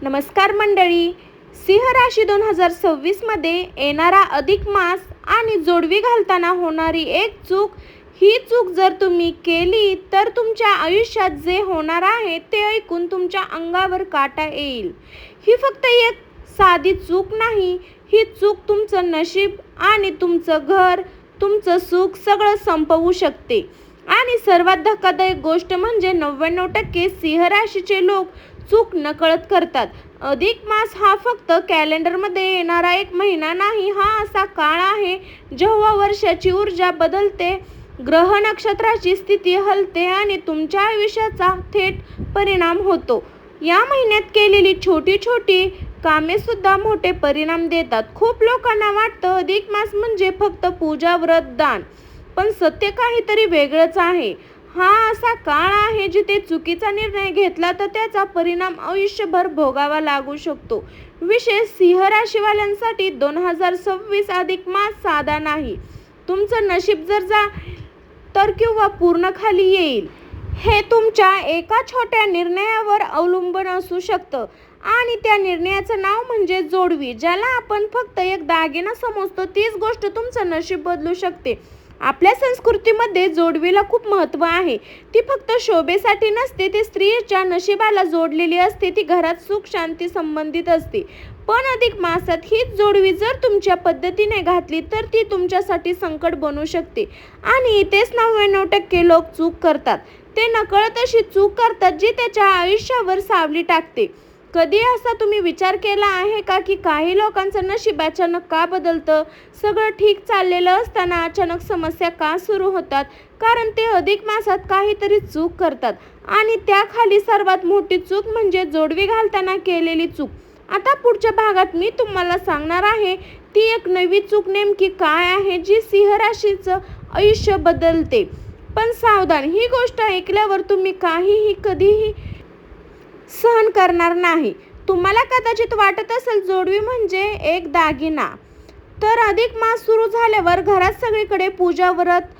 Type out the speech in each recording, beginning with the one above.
नमस्कार मंडळी. सिंह राशी 2026 मध्ये येणारा अधिक मास आणि जोडवी घालताना होणारी एक चूक. ही चूक जर तुम्ही केली तर तुमच्या आयुष्यात जे होणार आहे ते ऐकून तुमच्या अंगावर काटा येईल. ही फक्त एक साधी चूक नाही, ही चूक तुमचं नशीब आणि तुमचं घर, तुमचं सुख सगळं संपवू शकते. आणि सर्वात धक्कादायक गोष्ट म्हणजे 99% सिंह राशीचे लोक चूक नकळत करतात. अधिक मास हा फक्त कॅलेंडरमध्ये येणारा एक महिना नाही, हा असा काळ आहे जेव्हा वर्षाची ऊर्जा बदलते, ग्रह नक्षत्राची स्थिती हलते आणि तुमच्या आयुष्याचा थेट परिणाम होतो. या महिन्यात केलेली छोटी छोटी कामे सुद्धा मोठे परिणाम देतात. खूप लोकांना वाटतं अधिक मास म्हणजे फक्त पूजा, व्रत, दान, पण सत्य काहीतरी वेगळंच आहे. हा असा काळ आहे जिथे चुकीचा निर्णय घेतला तर त्याचा परिणाम आयुष्यभर भोगावा लागू शकतो. विशेष सिंह राशीवाल्यांसाठी 2026 अधिक मास साधा नाही. तुमचं नशीब जर तर किंवा पूर्ण खाली येईल हे तुमच्या एका छोट्या निर्णयावर अवलंबून असू शकतं. आणि त्या निर्णयाचं नाव म्हणजे जोडवी. ज्याला आपण फक्त एक दागिना समजतो, तीच गोष्ट तुमचं नशीब बदलू शकते. आपल्या संस्कृतीमध्ये जोडवीला खूप महत्त्व आहे. ती फक्त शोभेसाठी नसते, ती स्त्रीच्या नशिबाला जोडलेली असते. ती घरात सुख शांती संबंधित असते. पण अधिक मासात हीच जोडवी जर तुमच्या पद्धतीने घातली तर ती तुमच्यासाठी संकट बनू शकते. आणि इथेच 99% लोक चूक करतात. ते नकळत अशी चूक करतात जी त्याच्या आयुष्यावर सावली टाकते. कधी असा तुम्ही विचार केला आहे का की काही लोकांचं नशीब अचानक का बदलतं? सगळं ठीक चाललेलं असताना अचानक समस्या का सुरू होतात? कारण ते अधिक मासात काहीतरी चूक करतात. आणि त्याखाली सर्वात मोठी चूक म्हणजे जोडवी घालताना केलेली चूक. आता पुढच्या भागात मी तुम्हाला सांगणार आहे ती एक नवी चूक नेमकी काय आहे जी सिंह राशीचं आयुष्य बदलते. पण सावधान, ही गोष्ट ऐकल्यावर तुम्ही कधीही सहन करणार नाही. तुम्हाला कदाचित वाटत असेल जोडवी म्हणजे एक दागिना. तर अधिक मास सुरू झाल्यावर घरात सगळीकडे पूजा, व्रत,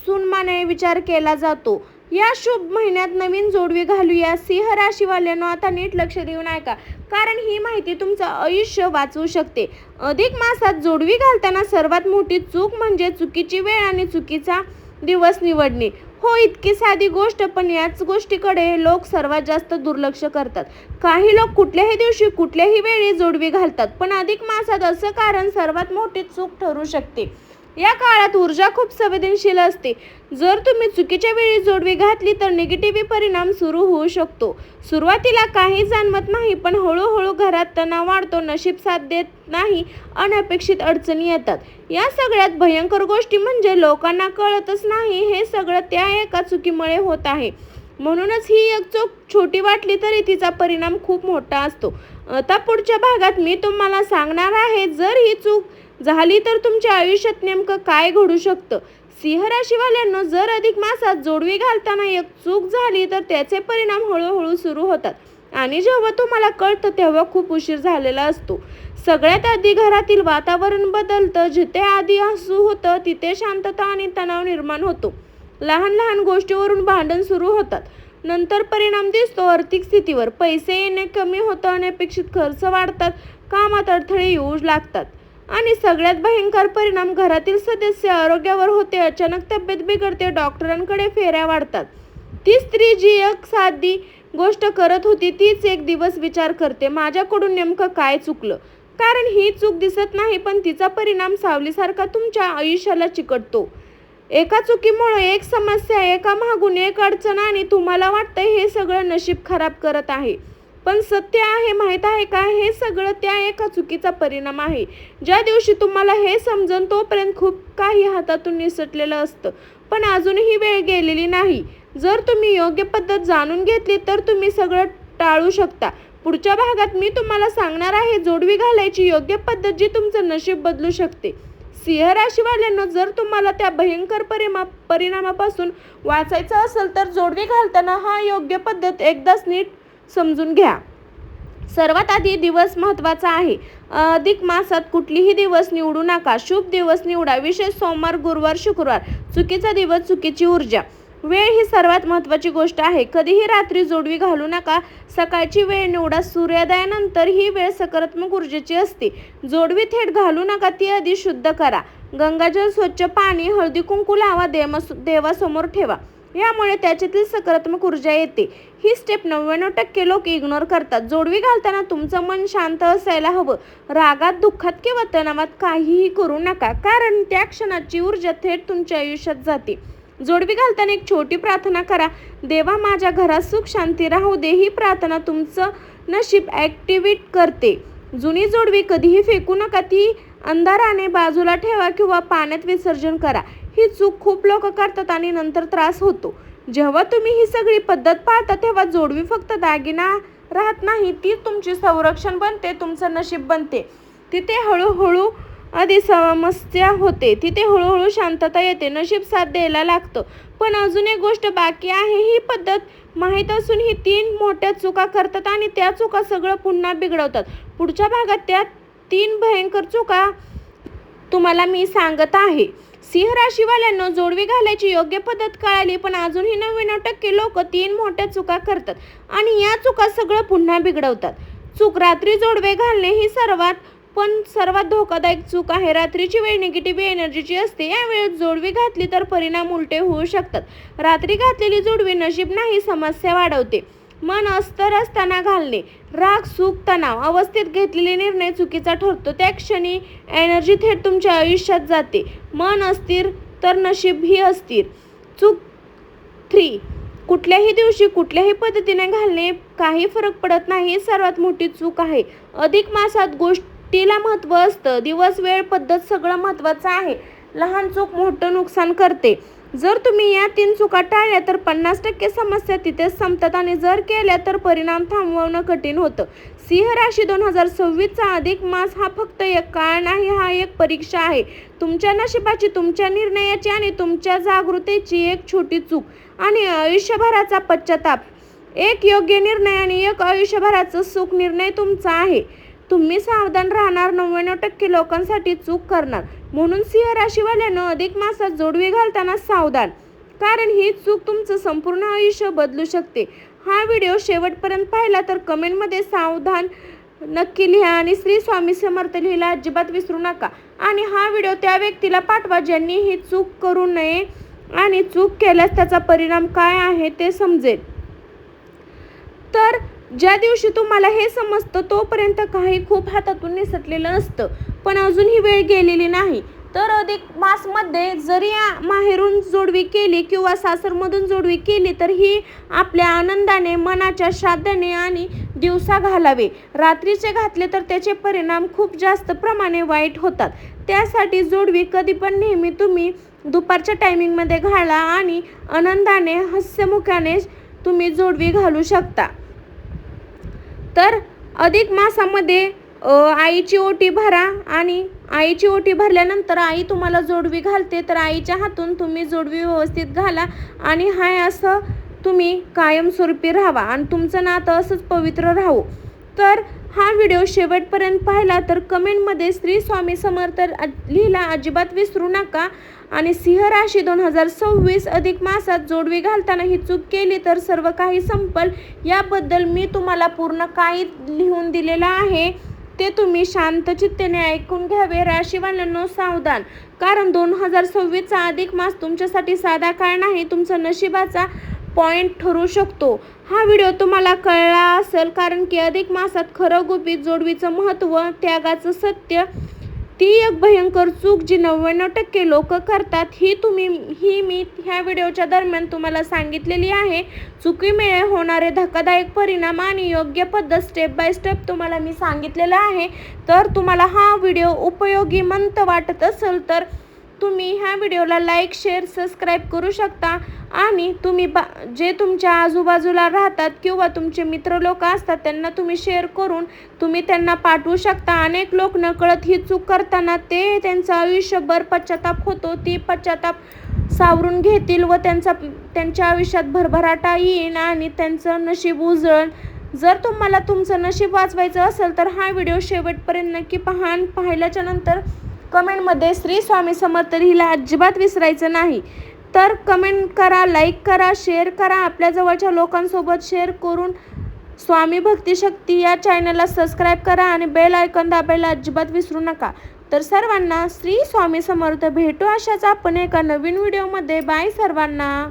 सुन्माने विचार केला जातो. या शुभ महिन्यात नवीन जोडवी घालूया. सिंह राशीवाल्यांनो आता नीट लक्ष देऊन ऐका, कारण ही माहिती तुमचं आयुष्य वाचवू शकते. अधिक मासात जोडवी घालताना सर्वात मोठी चूक म्हणजे चुकीची वेळ आणि चुकीचा दिवस निवडणे. हो, इतकी साधी गोष्ट, पण याच गोष्टीकडे लोक सर्वात जास्त दुर्लक्ष करतात. काही लोक कुठल्याही दिवशी कुठल्याही वेळी जोडवी घालतात, पण अधिक मासात असं कारण सर्वात मोठी चूक ठरू शकते. या काळात ऊर्जा खूप संवेदनशील असते. जर तुम्ही चुकीच्या वेळी जोडवी घातली तर निगेटिव्ह परिणाम सुरू होऊ शकतो. सुरुवातीला काही जाणवत नाही, पण हळूहळू घरात तणाव वाढतो, नशीब साथ देत नाही, अनपेक्षित अडचणी येतात. या सगळ्यात भयंकर गोष्टी म्हणजे लोकांना कळतच नाही हे सगळं त्या एका चुकीमुळे होत आहे. म्हणूनच ही एक चूक छोटी वाटली तरी तिचा परिणाम खूप मोठा असतो. आता पुढच्या भागात मी तुम्हाला सांगणार आहे जर ही चूक झाली तर तुमच्या आयुष्यात नेमकं काय घडू शकतं. सिंह राशीवाल्यांनो, जर अधिक मासात जोडवी घालताना एक चूक झाली तर त्याचे परिणाम हळूहळू सुरू होतात. आणि जेव्हा तुम्हाला कळतं तेव्हा खूप उशीर झालेला असतो. सगळ्यात आधी घरातील वातावरण बदलतं. जिथे आधी हसू होतं तिथे शांतता आणि तणाव निर्माण होतो. लहान लहान गोष्टीवरून भांडण सुरू होतात. नंतर परिणाम दिसतो आर्थिक स्थितीवर. पैसे येणे कमी होतं, अनपेक्षित खर्च वाढतात, कामात अडथळे येऊ लागतात. आणि सगळ्यात भयंकर परिणाम घरातील सदस्य आरोग्यावर होते. अचानक तब्येत बिघडते, डॉक्टरांकडे फेऱ्या वाढतात. ती स्त्री जी एक साधी गोष्ट करत होती तीच एक दिवस विचार करते, माझ्याकडून नेमकं काय चुकलं? कारण ही चूक दिसत नाही, पण तिचा परिणाम सावलीसारखा तुमच्या आयुष्याला चिकटतो. एका चुकीमुळे एक समस्या, एका मागून एक अडचण, आणि तुम्हाला वाटतं हे सगळं नशीब खराब करत आहे. पण सत्य आहे माहीत आहे का, हे सगळं त्या एका चुकीचा परिणाम आहे. ज्या दिवशी तुम्हाला हे समजून तोपर्यंत खूप काही हातातून निसटलेलं असतं. पण अजूनही वेळ गेलेली नाही. जर तुम्ही योग्य पद्धत जाणून घेतली तर तुम्ही सगळं टाळू शकता. पुढच्या भागात मी तुम्हाला सांगणार आहे जोडवी घालायची योग्य पद्धत जी तुमचं नशीब बदलू शकते. सिंह राशीवाल्यांनो, जर तुम्हाला त्या भयंकर परिणामापासून वाचायचं असेल तर जोडवी घालताना हा योग्य पद्धत एकदाच नीट समजून घ्या. सर्वात आधी दिवस महत्त्वाचा आहे. अधिक मासात कुठलीही दिवस निवडू नका. शुभ दिवस निवडा. विशेष सोमवार, गुरुवार, शुक्रवार. चुकीचा दिवस, चुकीची ऊर्जा. वेळ ही सर्वात महत्त्वाची गोष्ट आहे. कधीही रात्री जोडवी घालू नका. सकाळची वेळ निवडा. सूर्योदयानंतर ही वेळ सकारात्मक ऊर्जेची असते. जोडवी थेट घालू नका, ती आधी शुद्ध करा. गंगाजल, स्वच्छ पाणी, हळदी कुंकू लावा, देवासमोर ठेवा. यामुळे त्याच्यातील सकारात्मक ऊर्जा येते. ही स्टेप 99% लोक इग्नोर करतात. जोडवी घालताना तुमचं मन शांत असायला हवं. रागात, दुःखात किंवा तणावात काहीही करू नका, कारण त्या क्षणाची ऊर्जा थेट तुमच्या आयुष्यात जाते. जोडवी घालताना एक छोटी प्रार्थना करा. देवा, माझ्या घरात सुख शांती राहू दे. ही प्रार्थना तुमचं नशीब ॲक्टिव्हेट करते. जुनी जोडवी कधीही फेकू नका. ती अंधाराने बाजूला ठेवा किंवा पाण्यात विसर्जन करा. ही चूक खूप लोक करतात आणि नंतर त्रास होतो. जेव्हा तुम्ही ही सगळी पद्धत पाळता तेव्हा जोडवी फक्त दागिना राहत नाही, ती तुमची संरक्षण बनते, तुमचं नशीब बनते. तिथे हळूहळू आधी समस्या होते, तिथे हळूहळू शांतता येते, नशीब साथ द्यायला लागतं. पण अजून एक गोष्ट बाकी आहे. ही पद्धत माहीत असून ही 3 मोठ्या चुका करतात आणि त्या चुका सगळं पुन्हा बिघडवतात. पुढच्या भागात त्या 3 भयंकर चुका तुम्हाला मी सांगत आहे. सिंह राशीवाल्यांनो, जोडवी घालायची योग्य पद्धत कळाली, पण अजूनही 99% लोक 3 मोठ्या चुका करतात आणि या चुका सगळं पुन्हा बिघडवतात. चूक रात्री जोडवे घालणे ही सर्वात धोकादायक चूक आहे. रात्रीची वेळ निगेटिव्ह एनर्जीची असते. या वेळेत जोडवी घातली तर परिणाम उलटे होऊ शकतात. रात्री घातलेली जोडवी नशीब नाही, समस्या वाढवते. मन अस्तर असताना घालणे, राग, सुख, तणाव अवस्थेत घेतलेले निर्णय चुकीचा ठरतो. त्या क्षणी एनर्जी थेट तुमच्या आयुष्यात जाते. मन अस्थिर तर नशीबही अस्थिर. चूक 3, कुठल्याही दिवशी कुठल्याही पद्धतीने घालणे काही फरक पडत नाही. ही सर्वात मोठी चूक आहे. अधिक मासात गोष्टीला महत्त्व असतं. दिवस, वेळ, पद्धत सगळं महत्त्वाचं आहे. लहान चूक मोठं नुकसान करते. जर तुम्ही या 3 चुका टाळल्या तर 50% समस्या तिथेच संपतात आणि जर केल्या तर परिणाम थांबवणं कठीण होतं. सिंह राशी 2026चा अधिक मास हा फक्त एक काळ नाही, हा एक परीक्षा आहे. तुमच्या नशिबाची, तुमच्या निर्णयाची आणि तुमच्या जागृतीची एक छोटी चूक आणि आयुष्यभराचा पश्चाताप. एक योग्य निर्णय आणि एक आयुष्यभराचं सुख निर्णय तुमचा आहे. तुम्ही सावधान राहणार, 99% लोकांसाठी चूक करणार. म्हणून सिंह राशीवाल्यांनो, अधिक मासात जोडवी घालताना सावधान, कारण ही चूक तुमचं संपूर्ण आयुष्य बदलू शकते. हा व्हिडिओ शेवटपर्यंत पाहिला तर कमेंटमध्ये सावधान नक्की लिहा आणि श्री स्वामी समर्थ लिहायला अजिबात विसरू नका. आणि हा व्हिडिओ त्या व्यक्तीला पाठवा ज्यांनी ही चूक करू नये आणि चूक केल्यास त्याचा परिणाम काय आहे ते समजेल. तर ज्या दिवशी तुम्हाला हे समजतं तोपर्यंत काही खूप हातातून निसटलेलं नसतं, पण अजून ही वेळ गेलेली नाही. तर अधिक मासमध्ये जरी माहेरून जोडवी केली किंवा सासरमधून जोडवी केली तर ही आपल्या आनंदाने, मनाच्या श्राद्धेने आणि दिवसा घालावे. रात्रीचे घातले तर त्याचे परिणाम खूप जास्त प्रमाणे वाईट होतात. त्यासाठी जोडवी कधी पण नेहमी तुम्ही दुपारच्या टायमिंगमध्ये घाला आणि आनंदाने, हास्यमुखाने तुम्ही जोडवी घालू शकता. तर अधिक मासामध्ये आईची ओटी भरा आणि आईची ओटी भरल्यानंतर आई तुम्हाला जोडवी घालते तर आईच्या हातून तुम्ही जोडवी व्यवस्थित घाला आणि हाय असं तुम्ही कायमस्वरूपी राहावा आणि तुमचं नातं असंच पवित्र राहू. तर हा व्हिडिओ शेवटपर्यंत पाहिला तर कमेंटमध्ये श्री स्वामी समर्थ लिहिला अजिबात विसरू नका. आणि सिंह राशी 2026 अधिक मासात जोडवी घालताना ही चूक केली तर सर्व काही संपल. याबद्दल मी तुम्हाला पूर्ण काही लिहून दिलेलं आहे, ते तुम्ही शांतचित्तेने ऐकून घ्यावे. राशीवाल्यांनो सावधान, कारण 2026चा अधिक मास तुमच्यासाठी साधा काळ नाही, तुमचा नशिबाचा पॉइंट ठरू शकतो. हा व्हिडिओ तुम्हाला कळला असेल, कारण की अधिक मासात खरं गुपित, जोडवीचं महत्त्व, त्यागाचं सत्य, ती एक भयंकर चूक जी 99% लोक करतात ही मी ह्या व्हिडिओच्या दरम्यान तुम्हाला सांगितलेली आहे. चुकीमुळे होणारे धक्कादायक परिणाम आणि योग्य पद्धत स्टेप बाय स्टेप तुम्हाला मी सांगितलेलं आहे. तर तुम्हाला हा व्हिडिओ उपयोगी मंत वाटत असेल तर तुम्ही ह्या व्हिडिओला लाईक, शेअर, सबस्क्राईब करू शकता आणि तुम्ही जे तुमच्या आजूबाजूला राहतात किंवा तुमचे मित्र लोक असतात त्यांना तुम्ही शेअर करून तुम्ही त्यांना पाठवू शकता. अनेक लोक नकळत ही चूक करताना त्यांचं आयुष्यभर पश्चाताप होतो. ती पश्चाताप सावरून घेतील व त्यांच्या आयुष्यात भरभराटा येईल आणि त्यांचं नशीब उजळेल. जर तुम्हाला तुमचं नशीब वाचवायचं असेल तर हा व्हिडिओ शेवटपर्यंत नक्की पहा. पाहिल्याच्या नंतर कमेंटमध्ये श्री स्वामी समर्थ लिहायला अजिबात विसरायचं नाही. तर कमेंट करा, लाईक करा, शेअर करा. आपल्या जवळच्या लोकांसोबत शेअर करून स्वामी भक्ती शक्ती या चॅनलला सबस्क्राईब करा आणि बेल आयकॉन दाबायला अजिबात विसरू नका. तर सर्वांना श्री स्वामी समर्थ. भेटू अशाच आपण एका नवीन व्हिडिओमध्ये. बाय सर्वांना.